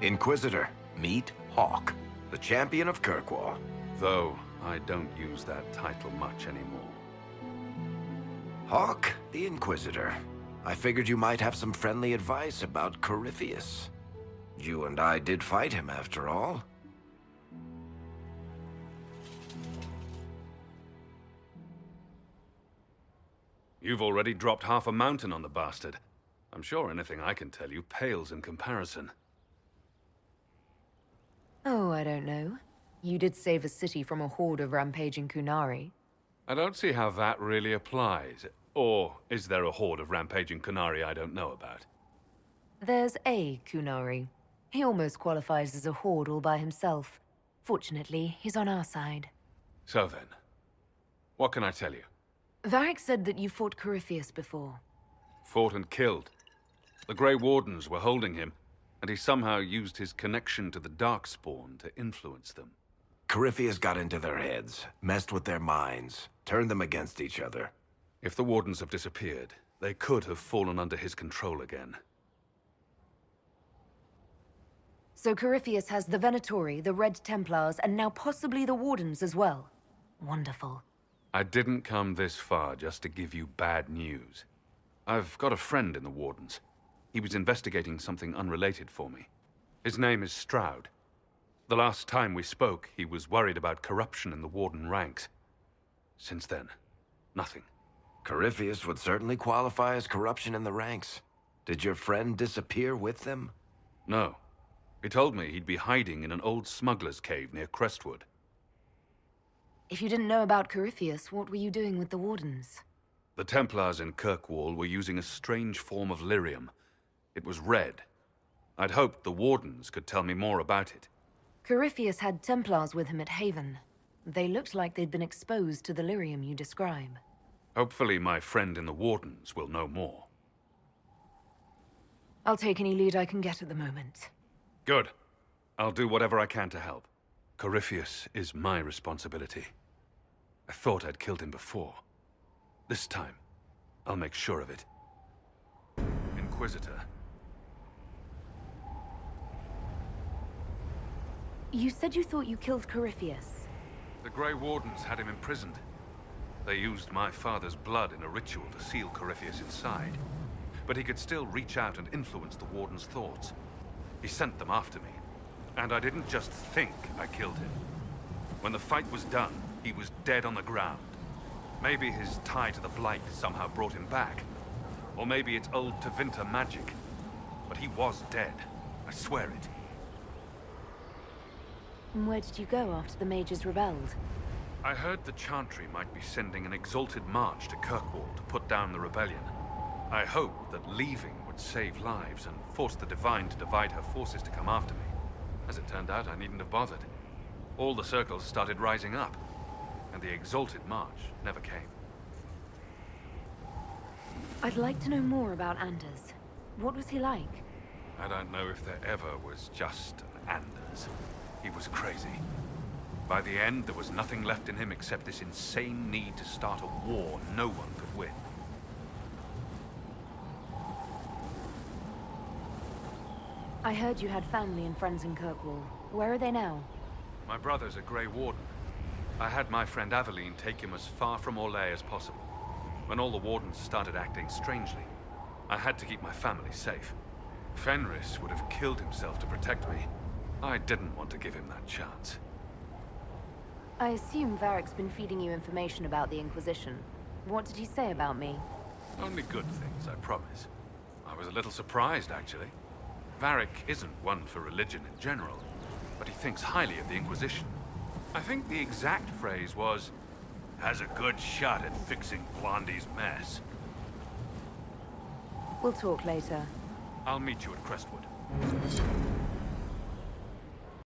Inquisitor, meet Hawke, the champion of Kirkwall. Though I don't use that title much anymore. Hawke, the Inquisitor. I figured you might have some friendly advice about Corypheus. You and I did fight him, after all. You've already dropped half a mountain on the bastard. I'm sure anything I can tell you pales in comparison. Oh, I don't know. You did save a city from a horde of rampaging Kunari. I don't see how that really applies. Or is there a horde of rampaging Kunari I don't know about? There's a Kunari. He almost qualifies as a horde all by himself. Fortunately, he's on our side. So then, what can I tell you? Varric said that you fought Corypheus before. Fought and killed. The Grey Wardens were holding him, and he somehow used his connection to the Darkspawn to influence them. Corypheus got into their heads, messed with their minds, turned them against each other. If the Wardens have disappeared, they could have fallen under his control again. So Corypheus has the Venatori, the Red Templars, and now possibly the Wardens as well. Wonderful. I didn't come this far just to give you bad news. I've got a friend in the Wardens. He was investigating something unrelated for me. His name is Stroud. The last time we spoke, he was worried about corruption in the Warden ranks. Since then, nothing. Corypheus would certainly qualify as corruption in the ranks. Did your friend disappear with them? No. He told me he'd be hiding in an old smuggler's cave near Crestwood. If you didn't know about Corypheus, what were you doing with the Wardens? The Templars in Kirkwall were using a strange form of lyrium. It was red. I'd hoped the Wardens could tell me more about it. Corypheus had Templars with him at Haven. They looked like they'd been exposed to the lyrium you describe. Hopefully my friend in the Wardens will know more. I'll take any lead I can get at the moment. Good. I'll do whatever I can to help. Corypheus is my responsibility. I thought I'd killed him before. This time, I'll make sure of it. Inquisitor. You said you thought you killed Corypheus. The Grey Wardens had him imprisoned. They used my father's blood in a ritual to seal Corypheus inside. But he could still reach out and influence the Warden's thoughts. He sent them after me. And I didn't just think I killed him. When the fight was done, he was dead on the ground. Maybe his tie to the Blight somehow brought him back. Or maybe it's old Tevinter magic. But he was dead. I swear it. And where did you go after the mages rebelled? I heard the Chantry might be sending an exalted march to Kirkwall to put down the rebellion. I hoped that leaving would save lives and force the Divine to divide her forces to come after me. As it turned out, I needn't have bothered. All the circles started rising up, and the exalted march never came. I'd like to know more about Anders. What was he like? I don't know if there ever was just an Anders. He was crazy. By the end, there was nothing left in him except this insane need to start a war no one could win. I heard you had family and friends in Kirkwall. Where are they now? My brother's a Grey Warden. I had my friend Aveline take him as far from Orlais as possible. When all the Wardens started acting strangely, I had to keep my family safe. Fenris would have killed himself to protect me. I didn't want to give him that chance. I assume Varric's been feeding you information about the Inquisition. What did he say about me? Only good things, I promise. I was a little surprised, actually. Varric isn't one for religion in general, but he thinks highly of the Inquisition. I think the exact phrase was, "has a good shot at fixing Blondie's mess." We'll talk later. I'll meet you at Crestwood.